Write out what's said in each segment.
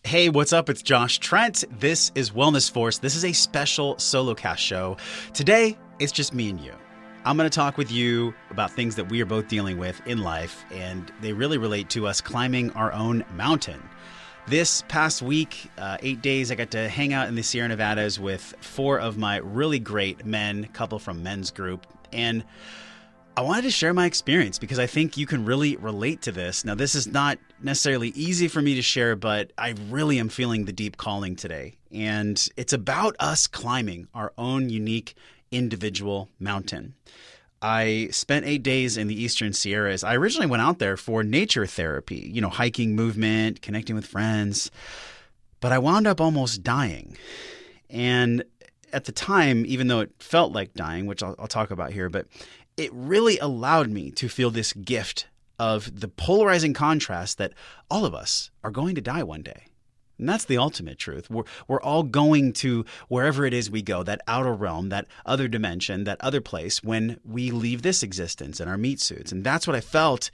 Hey, what's up? It's Josh Trent. This is Wellness Force. This is a special Solocast show. Today, it's just me and you. I'm going to talk with you about things that we are both dealing with in life, and they really relate to us climbing our own mountain. This past week, 8 days, I got to hang out in the Sierra Nevadas with 4 of my really great men, couple from men's group, and I wanted to share my experience because I think you can really relate to this. Now, this is not necessarily easy for me to share, but I really am feeling the deep calling today. And it's about us climbing our own unique individual mountain. I spent 8 days in the Eastern Sierras. I originally went out there for nature therapy, hiking, movement, connecting with friends. But I wound up almost dying. And at the time, even though it felt like dying, which I'll talk about here, but it really allowed me to feel this gift of the polarizing contrast that all of us are going to die one day. And that's the ultimate truth. We're all going to wherever it is we go, that outer realm, that other dimension, that other place when we leave this existence in our meat suits. And that's what I felt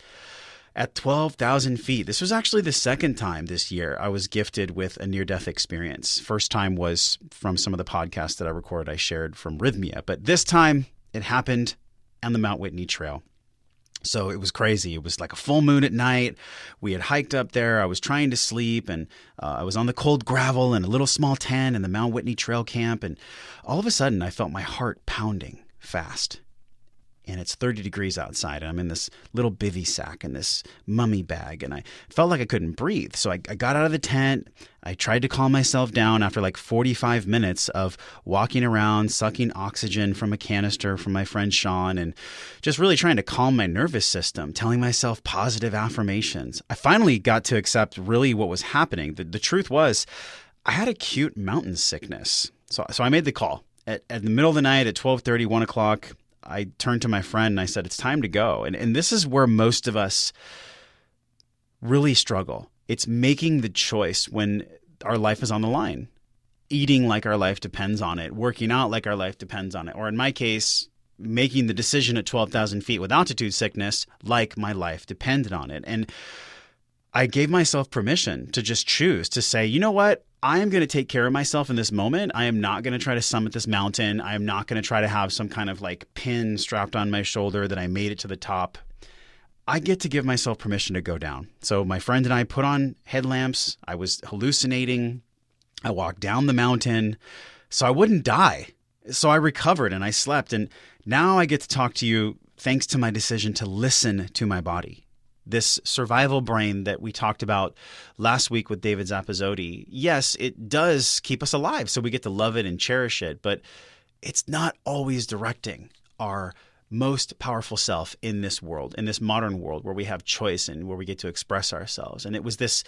at 12,000 feet. This was actually the second time this year I was gifted with a near-death experience. First time was from some of the podcasts that I recorded, I shared from Rhythmia. But this time it happened on the Mount Whitney trail. So it was crazy. It was like a full moon at night. We had hiked up there. I was trying to sleep, and I was on the cold gravel in a little small tent in the Mount Whitney trail camp. And all of a sudden, I felt my heart pounding fast. And it's 30 degrees outside, and I'm in this little bivy sack and this mummy bag, and I felt like I couldn't breathe. So I got out of the tent. I tried to calm myself down after like 45 minutes of walking around, sucking oxygen from a canister from my friend Sean, and just really trying to calm my nervous system, telling myself positive affirmations. I finally got to accept really what was happening. The truth was I had acute mountain sickness. So I made the call. At the middle of the night at 12:30, 1 o'clock, I turned to my friend and I said, it's time to go. And this is where most of us really struggle. It's making the choice when our life is on the line, eating like our life depends on it, working out like our life depends on it. Or in my case, making the decision at 12,000 feet with altitude sickness like my life depended on it. And I gave myself permission to just choose to say, you know what? I am going to take care of myself in this moment. I am not going to try to summit this mountain. I am not going to try to have some kind of like pin strapped on my shoulder that I made it to the top. I get to give myself permission to go down. So my friend and I put on headlamps. I was hallucinating. I walked down the mountain so I wouldn't die. So I recovered and I slept. And now I get to talk to you thanks to my decision to listen to my body. This survival brain that we talked about last week with David Zappizzotti, yes, it does keep us alive, so we get to love it and cherish it, but it's not always directing our most powerful self in this world, in this modern world where we have choice and where we get to express ourselves. And it was this,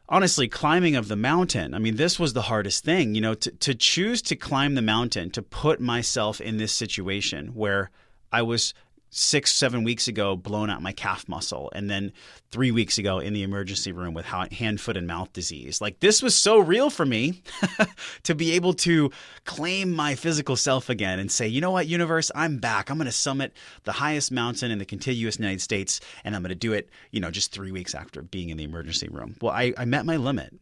honestly, climbing of the mountain. I mean, this was the hardest thing, to choose to climb the mountain, to put myself in this situation where I was 6-7 weeks ago blown out my calf muscle, and then 3 weeks ago in the emergency room with hand, foot, and mouth disease. Like, this was so real for me to be able to claim my physical self again and say, you know what, universe, I'm back. I'm going to summit the highest mountain in the contiguous United States, and I'm going to do it, just 3 weeks after being in the emergency room. Well, I met my limit.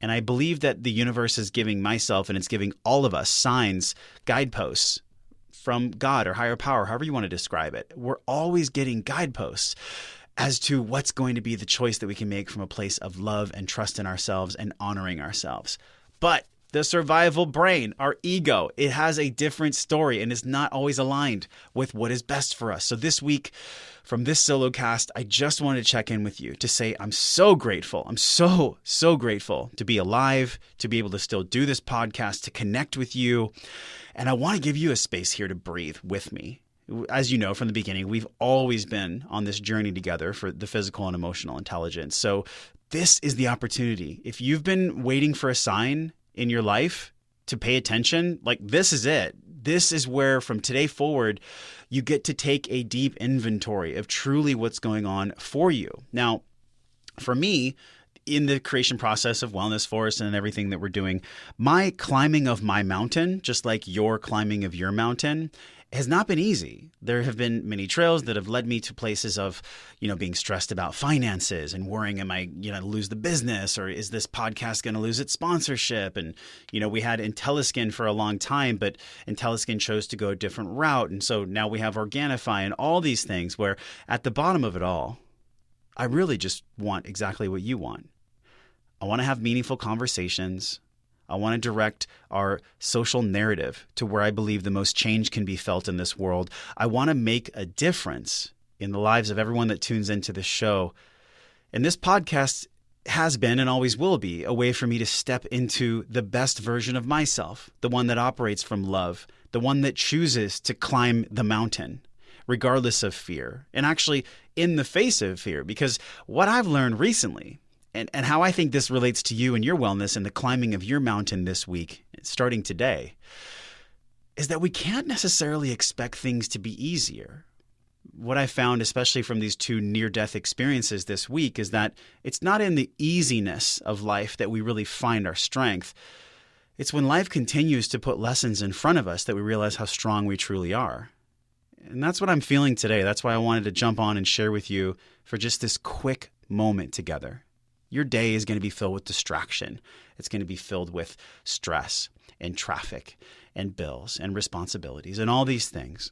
And I believe that the universe is giving myself, and it's giving all of us signs, guideposts from God or higher power, however you want to describe it. We're always getting guideposts as to what's going to be the choice that we can make from a place of love and trust in ourselves and honoring ourselves. But the survival brain, our ego, it has a different story and is not always aligned with what is best for us. So this week, from this Solocast, I just wanted to check in with you to say I'm so grateful. I'm so grateful to be alive, to be able to still do this podcast, to connect with you. And I want to give you a space here to breathe with me. As you know from the beginning, we've always been on this journey together for the physical and emotional intelligence. So this is the opportunity. If you've been waiting for a sign in your life to pay attention, like, this is it. This is where from today forward, you get to take a deep inventory of truly what's going on for you. Now, for me, in the creation process of Wellness Force and everything that we're doing, my climbing of my mountain, just like your climbing of your mountain, has not been easy. There have been many trails that have led me to places of, being stressed about finances and worrying, am I, lose the business, or is this podcast going to lose its sponsorship? And, we had IntelliSkin for a long time, but IntelliSkin chose to go a different route. And so now we have Organifi and all these things where at the bottom of it all, I really just want exactly what you want. I want to have meaningful conversations. I want to direct our social narrative to where I believe the most change can be felt in this world. I want to make a difference in the lives of everyone that tunes into this show. And this podcast has been and always will be a way for me to step into the best version of myself, the one that operates from love, the one that chooses to climb the mountain, regardless of fear, and actually in the face of fear. Because what I've learned recently, and how I think this relates to you and your wellness and the climbing of your mountain this week, starting today, is that we can't necessarily expect things to be easier. What I found, especially from these 2 near-death experiences this week, is that it's not in the easiness of life that we really find our strength. It's when life continues to put lessons in front of us that we realize how strong we truly are. And that's what I'm feeling today. That's why I wanted to jump on and share with you for just this quick moment together. Your day is going to be filled with distraction. It's going to be filled with stress and traffic and bills and responsibilities and all these things.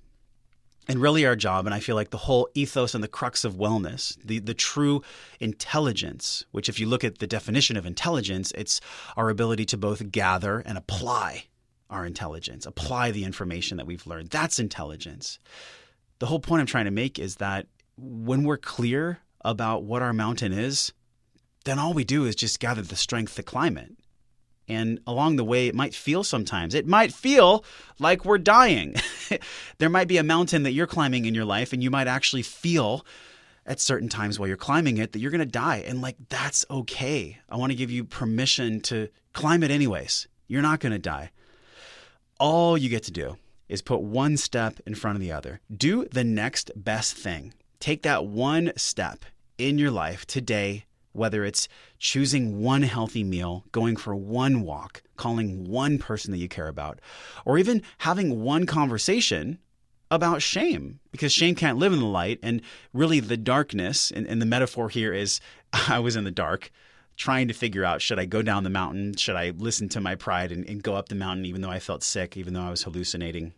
And really our job, and I feel like the whole ethos and the crux of wellness, the true intelligence, which if you look at the definition of intelligence, it's our ability to both gather and apply our intelligence, apply the information that we've learned. That's intelligence. The whole point I'm trying to make is that when we're clear about what our mountain is, then all we do is just gather the strength to climb it. And along the way, it might feel like we're dying. There might be a mountain that you're climbing in your life, and you might actually feel at certain times while you're climbing it that you're going to die. And that's okay. I want to give you permission to climb it anyways. You're not going to die. All you get to do is put one step in front of the other. Do the next best thing. Take that one step in your life today, whether it's choosing one healthy meal, going for one walk, calling one person that you care about, or even having one conversation about shame, because shame can't live in the light. And really the darkness, and the metaphor here is I was in the dark trying to figure out, should I go down the mountain? Should I listen to my pride and go up the mountain even though I felt sick, even though I was hallucinating?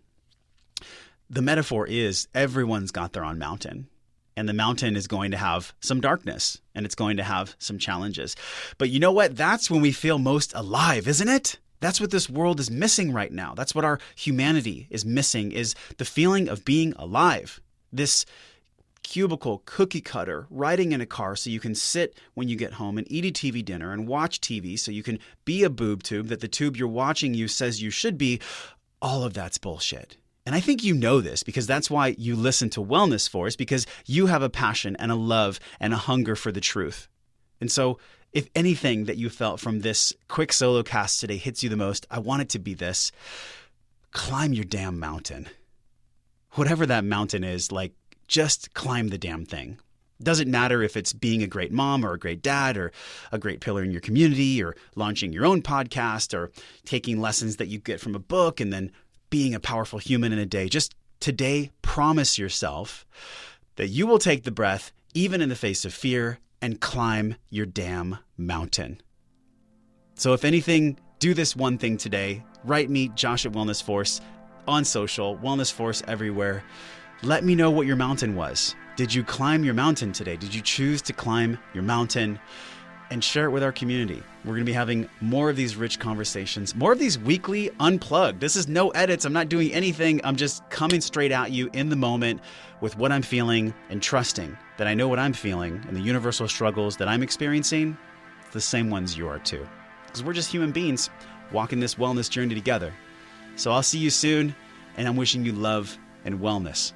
The metaphor is everyone's got their own mountain. And the mountain is going to have some darkness, and it's going to have some challenges. But you know what? That's when we feel most alive, isn't it? That's what this world is missing right now. That's what our humanity is missing, is the feeling of being alive. This cubicle, cookie cutter, riding in a car so you can sit when you get home and eat a TV dinner and watch TV so you can be a boob tube that the tube you're watching you says you should be. All of that's bullshit. And I think you know this because that's why you listen to Wellness Force, because you have a passion and a love and a hunger for the truth. And so if anything that you felt from this quick solo cast today hits you the most, I want it to be this: climb your damn mountain. Whatever that mountain is, just climb the damn thing. Doesn't matter if it's being a great mom or a great dad or a great pillar in your community or launching your own podcast or taking lessons that you get from a book and then being a powerful human in a day. Just today, promise yourself that you will take the breath, even in the face of fear, and climb your damn mountain. So if anything, do this one thing today. Write me, Josh at Wellness Force, on social, Wellness Force everywhere. Let me know what your mountain was. Did you climb your mountain today? Did you choose to climb your mountain? And share it with our community. We're going to be having more of these rich conversations, more of these weekly unplugged. This is no edits. I'm not doing anything. I'm just coming straight at you in the moment with what I'm feeling and trusting that I know what I'm feeling and the universal struggles that I'm experiencing, the same ones you are too. Because we're just human beings walking this wellness journey together. So I'll see you soon, and I'm wishing you love and wellness.